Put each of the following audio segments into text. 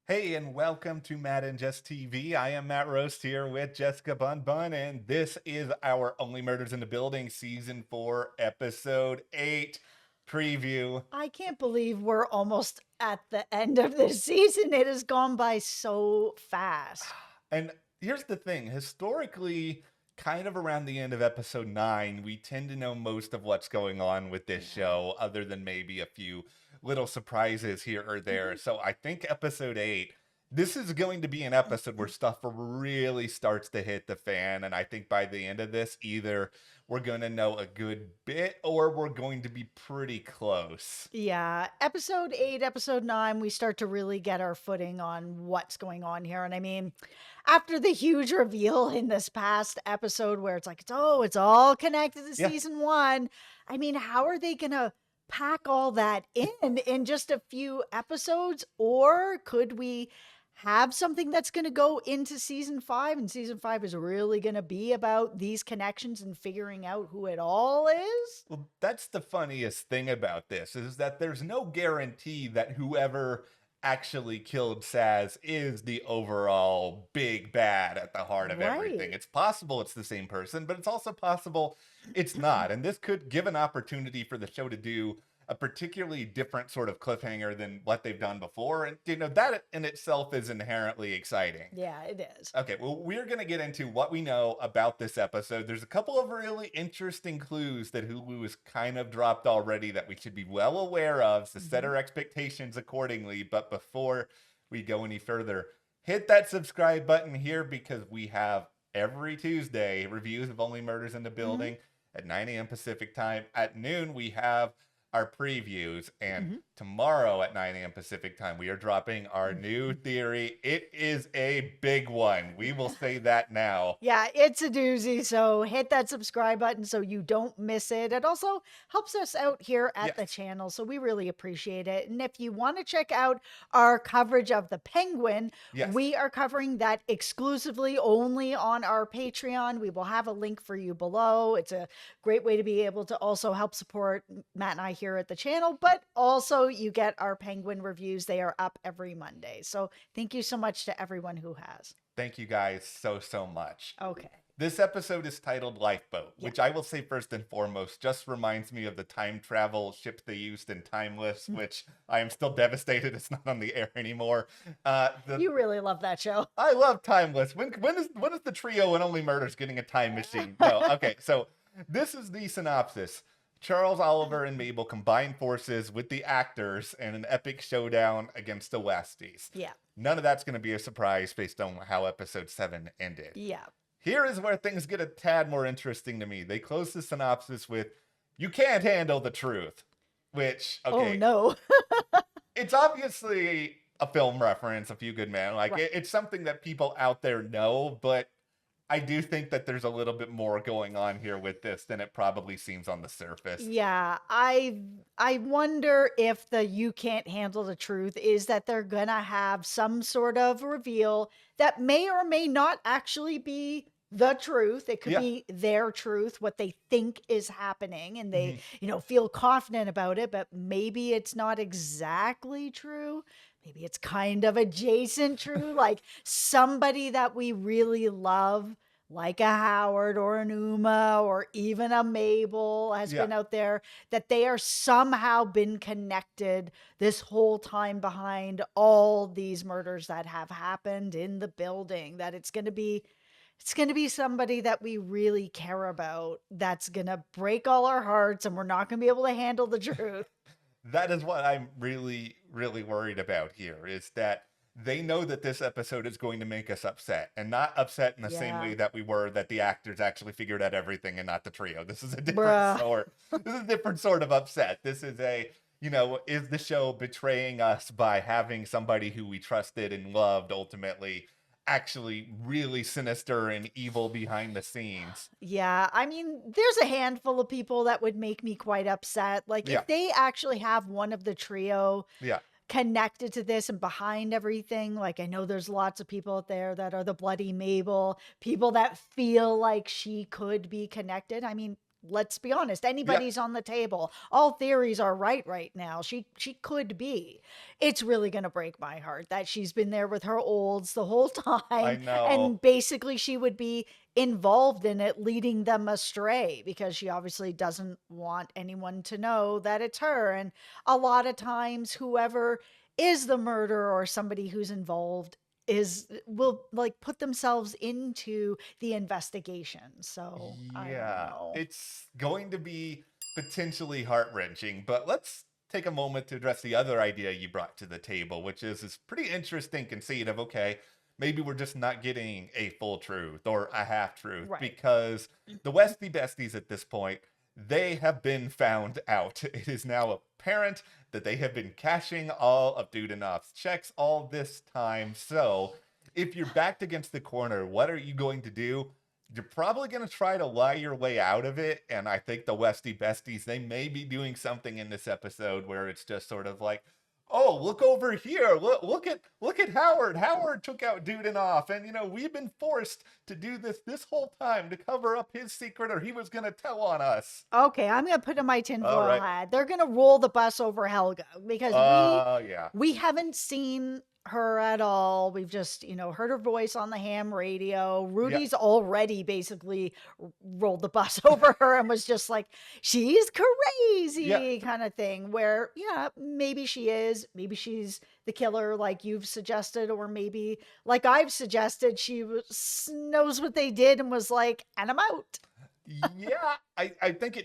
Hey, and welcome to Matt and Jess TV. I am Matt Roast here with Jessica Bun Bun, and this is our Only Murders in the Building Season 4, Episode 8 preview. I can't believe we're almost at the end of this season. It has gone by so fast. And here's the thing, historically, kind of around the end of Episode 9, we tend to know most of what's going on with this show, other than maybe a few little surprises here or there. So I think Episode 8, this is going to be an episode where stuff really starts to hit the fan. And I think by the end of this, either we're going to know a good bit or we're going to be pretty close. Yeah, episode 8, episode 9, we start to really get our footing on what's going on here. And I mean, after the huge reveal in this past episode where it's like, it's all connected to Yeah. season 1. I mean, how are they going to pack all that in just a few episodes? Or could we have something that's going to go into season 5, and season 5 is really going to be about these connections and figuring out who it all is? Well, that's the funniest thing about this is that there's no guarantee that whoever actually killed Saz is the overall big bad at the heart of everything. Right. It's possible it's the same person, but it's also possible it's not. And this could give an opportunity for the show to do a particularly different sort of cliffhanger than what they've done before. And, that in itself is inherently exciting. Yeah, it is. Okay, well, we're going to get into what we know about this episode. There's a couple of really interesting clues that Hulu has kind of dropped already that we should be well aware of to set our expectations accordingly. But before we go any further, hit that subscribe button here because we have every Tuesday reviews of Only Murders in the Building at 9 a.m. Pacific time. At noon, we have our previews, and tomorrow at 9 a.m. Pacific time, we are dropping our new theory. It is a big one. We will say that now. Yeah, it's a doozy. So hit that subscribe button so you don't miss it. It also helps us out here at the channel. So we really appreciate it. And if you want to check out our coverage of the Penguin, we are covering that exclusively only on our Patreon. We will have a link for you below. It's a great way to be able to also help support Matt and I here at the channel, but also you get our Penguin reviews. They are up every Monday. So thank you so much to everyone who has. Thank you guys so much. Okay. This episode is titled Lifeboat, which I will say first and foremost just reminds me of the time travel ship they used in Timeless, which I am still devastated it's not on the air anymore. You really love that show. I love Timeless. When is the trio and Only Murders getting a time machine? No, okay, so this is the synopsis. Charles, Oliver, and Mabel combine forces with the actors in an epic showdown against the Westies. Yeah. None of that's going to be a surprise based on how episode 7 ended. Yeah. Here is where things get a tad more interesting to me. They close the synopsis with, "You can't handle the truth," which, okay. Oh, no. It's obviously a film reference, A Few Good Men. Like, it's something that people out there know, but I do think that there's a little bit more going on here with this than it probably seems on the surface. Yeah, I wonder if the "you can't handle the truth" is that they're gonna have some sort of reveal that may or may not actually be the truth. It could be their truth, what they think is happening, and they, feel confident about it, but maybe it's not exactly true. Maybe it's kind of adjacent true, like somebody that we really love, like a Howard or an Uma or even a Mabel has been out there, that they are somehow been connected this whole time behind all these murders that have happened in the building, that it's going to be somebody that we really care about that's going to break all our hearts and we're not going to be able to handle the truth. That is what I'm really worried about here, is that they know that this episode is going to make us upset, and not upset in the same way that we were that the actors actually figured out everything and not the trio. This is a different sort. This is a different sort of upset. This is a, is the show betraying us by having somebody who we trusted and loved ultimately actually really sinister and evil behind the scenes? Yeah, I mean, there's a handful of people that would make me quite upset. Like, if they actually have one of the trio connected to this and behind everything, like, I know there's lots of people out there that are the Bloody Mabel, people that feel like she could be connected. I mean, let's be honest, Yeah, anybody's on the table. All theories are right now. She could be. It's really going to break my heart that she's been there with her olds the whole I time, know. and basically she would be involved in it, leading them astray, because she obviously doesn't want anyone to know that it's her. And a lot of times whoever is the murderer or somebody who's involved is will like put themselves into the investigation. So I don't Yeah, know. it's going to be potentially heart-wrenching, but let's take a moment to address the other idea you brought to the table, which is this pretty interesting conceit of, okay, maybe we're just not getting a full truth or a half truth Right. because the Westie Besties at this point, they have been found out. It is now apparent that they have been cashing all of Dudenov's checks all this time. So if you're backed against the corner, what are you going to do? You're probably going to try to lie your way out of it. And I think the Westie Besties, they may be doing something in this episode where it's just sort of like, oh, look over here. Look at Howard. Howard took out Dudenoff. And, we've been forced to do this whole time to cover up his secret or he was going to tell on us. Okay, I'm gonna put in my All tinfoil right. hat. They're gonna roll the bus over Helga because we Yeah. we haven't seen her at all. We've just, heard her voice on the ham radio. Yeah. Rudy's already basically rolled the bus over her and was just like, she's Yeah. crazy kind of thing. Where, yeah, maybe she is. Maybe she's the killer, like you've suggested, or maybe, like I've suggested, knows what they did and was like, and I'm out. Yeah, I think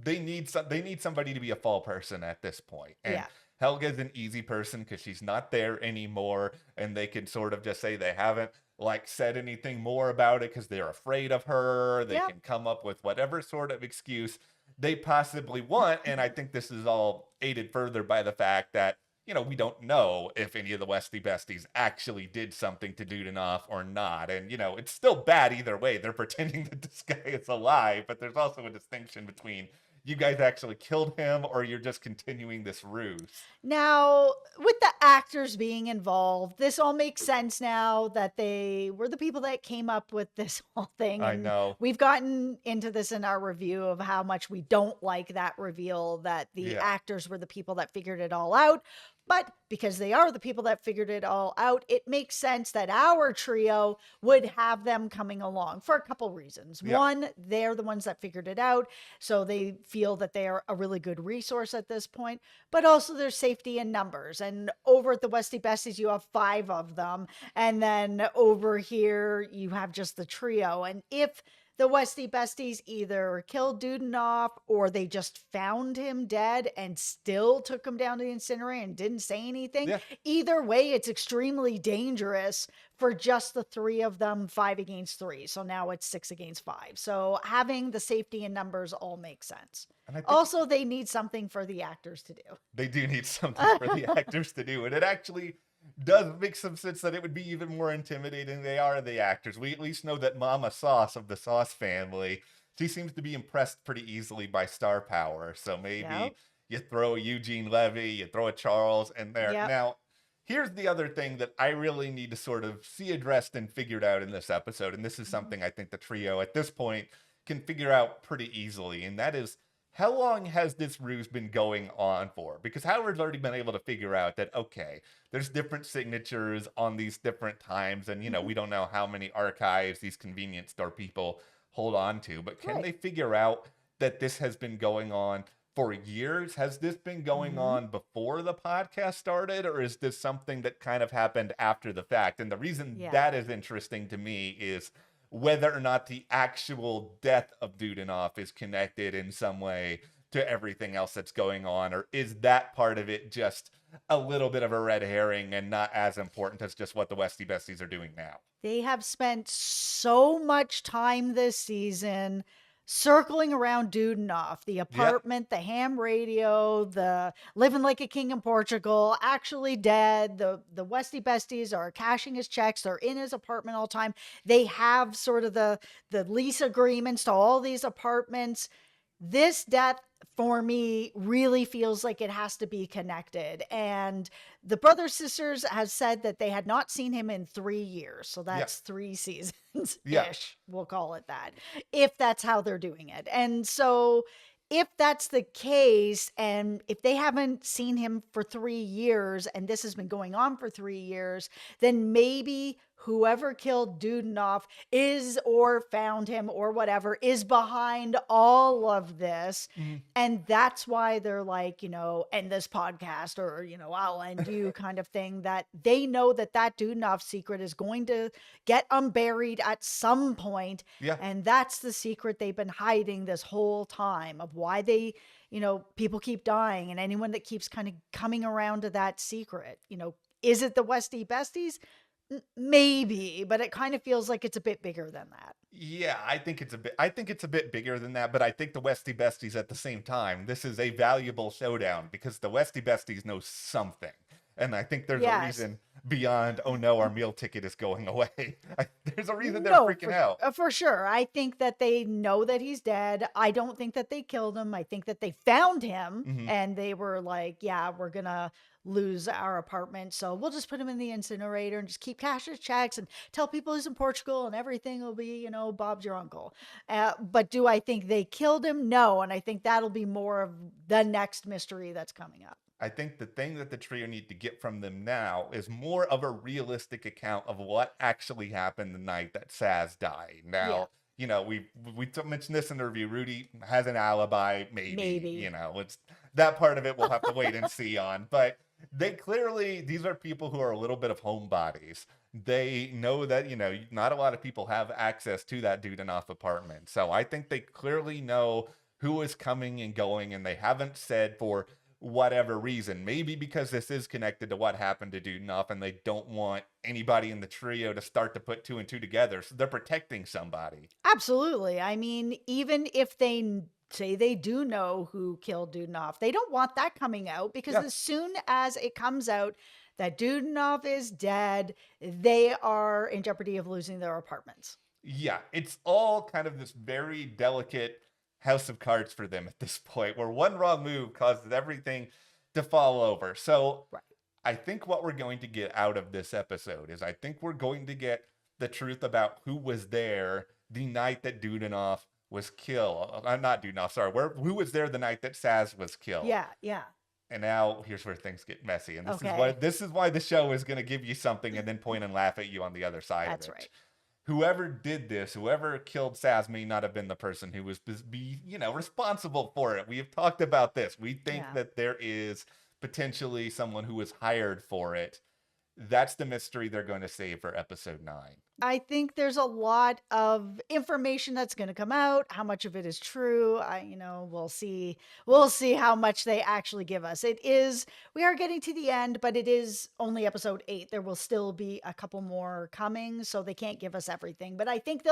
they need somebody to be a fall person at this point. And Yeah. Helga's an easy person because she's not there anymore, and they can sort of just say they haven't like said anything more about it because they're afraid of her. They Yep. can come up with whatever sort of excuse they possibly want. And I think this is all aided further by the fact that we don't know if any of the Westie Besties actually did something to Dudenoff or not. And, it's still bad either way. They're pretending that this guy is alive, but there's also a distinction between you guys actually killed him or you're just continuing this ruse. Now, with the actors being involved, this all makes sense now that they were the people that came up with this whole thing. I And know. we've gotten into this in our review of how much we don't like that reveal that the Yeah. actors were the people that figured it all out. But because they are the people that figured it all out, it makes sense that our trio would have them coming along for a couple reasons. Yeah. One, they're the ones that figured it out, so they feel that they are a really good resource at this point, but also there's safety in numbers. And over at the Westie Besties, you have 5 of them. And then over here, you have just the trio. And if the Westie Besties either killed Dudenoff or they just found him dead and still took him down to the incinerator and didn't say anything, Yeah. either way, it's extremely dangerous for just the 3 of them, 5 against 3. So now it's 6 against 5. So having the safety in numbers all makes sense. And I think Also, they need something for the actors to do. they do need something for the actors to do. And it actually does make some sense that it would be even more intimidating. They are the actors. We at least know that Mama Sauce of the Sauce family, she seems to be impressed pretty easily by star power. So maybe Yep. you throw a Eugene Levy, you throw a Charles in there. Yep. Now, here's the other thing that I really need to sort of see addressed and figured out in this episode. And this is something I think the trio at this point can figure out pretty easily. And that is, how long has this ruse been going on for? Because Howard's already been able to figure out that, okay, there's different signatures on these different times. And, we don't know how many archives these convenience store people hold on to. But can Right. they figure out that this has been going on for years? Has this been going on before the podcast started? Or is this something that kind of happened after the fact? And the reason Yeah. that is interesting to me is whether or not the actual death of Dudenoff is connected in some way to everything else that's going on, or is that part of it just a little bit of a red herring and not as important as just what the Westie Besties are doing now? They have spent so much time this season circling around Dudenoff, the apartment, the ham radio, the living like a king in Portugal, actually dead. The Westie Besties are cashing his checks. They're in his apartment all the time. They have sort of the lease agreements to all these apartments. This death for me really feels like it has to be connected. And The brother sisters has said that they had not seen him in 3 years. So Yeah. that's 3 seasons Yeah. ish. We'll call it that, if that's how they're doing it. And so, if that's the case, and if they haven't seen him for 3 years and this has been going on for 3 years, then maybe whoever killed Dudenoff is, or found him, or whatever, is behind all of this. Mhm. And that's why they're like, end this podcast, or, I'll end you kind of thing, that they know that that Dudenoff secret is going to get unburied at some point. Yeah. And that's the secret they've been hiding this whole time, of why they, people keep dying, and anyone that keeps kind of coming around to that secret. Is it the Westie Besties? Maybe, but it kind of feels like it's a bit bigger than that. Yeah, I think it's a bit bigger than that, but I think the Westie Besties at the same time, this is a valuable showdown because the Westie Besties know something. And I think there's a reason beyond, oh no, our meal ticket is going away. There's a reason they're freaking out. For sure. I think that they know that he's dead. I don't think that they killed him. I think that they found him and they were like, yeah, we're going to lose our apartment, so we'll just put him in the incinerator and just keep cashing his checks and tell people he's in Portugal and everything will be, Bob's your uncle. But do I think they killed him? No. And I think that'll be more of the next mystery that's coming up. I think the thing that the trio need to get from them now is more of a realistic account of what actually happened the night that Saz died. Now, we mentioned this in the review. Rudy has an alibi, maybe. It's that part of it we'll have to wait and see on. But these are people who are a little bit of homebodies. They know that, not a lot of people have access to that Dudenoff apartment. So I think they clearly know who is coming and going, and they haven't said for whatever reason. Maybe because this is connected to what happened to Dudenoff and they don't want anybody in the trio to start to put two and two together. So they're protecting somebody. Absolutely. I mean, even if they say they do know who killed Dudenoff, they don't want that coming out, because as soon as it comes out that Dudenoff is dead, they are in jeopardy of losing their apartments. Yeah, it's all kind of this very delicate house of cards for them at this point, where one wrong move causes everything to fall over. So I think what we're going to get out of this episode is I think we're going to get the truth about who was there the night that Dudenoff was killed. Not Dudenoff, sorry. Who was there the night that Saz was killed? Yeah. And now here's where things get messy. And this is why the show is going to give you something and then point and laugh at you on the other side of it. That's right. Whoever did this, whoever killed Saz, may not have been the person who was responsible for it. We have talked about this. We think that there is potentially someone who was hired for it. That's the mystery they're going to save for episode 9. I think there's a lot of information that's going to come out. How much of it is true? We'll see. We'll see how much they actually give us. We are getting to the end, but it is only episode 8. There will still be a couple more coming, so they can't give us everything. But I think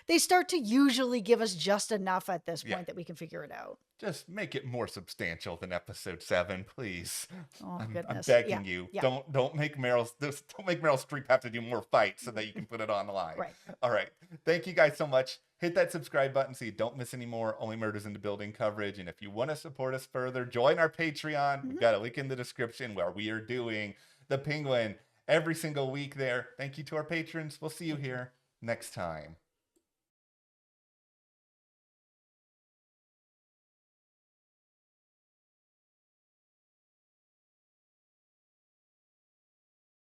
they start to usually give us just enough at this point that we can figure it out. Just make it more substantial than episode 7, please. Oh, goodness. I'm begging you. Yeah. Don't make Meryl Streep have to do more fights so that you can put it on the line. Right. All right. Thank you guys so much. Hit that subscribe button so you don't miss any more Only Murders in the Building coverage. And if you want to support us further, join our Patreon. We've got a link in the description where we are doing the Penguin every single week there. Thank you to our patrons. We'll see you here next time.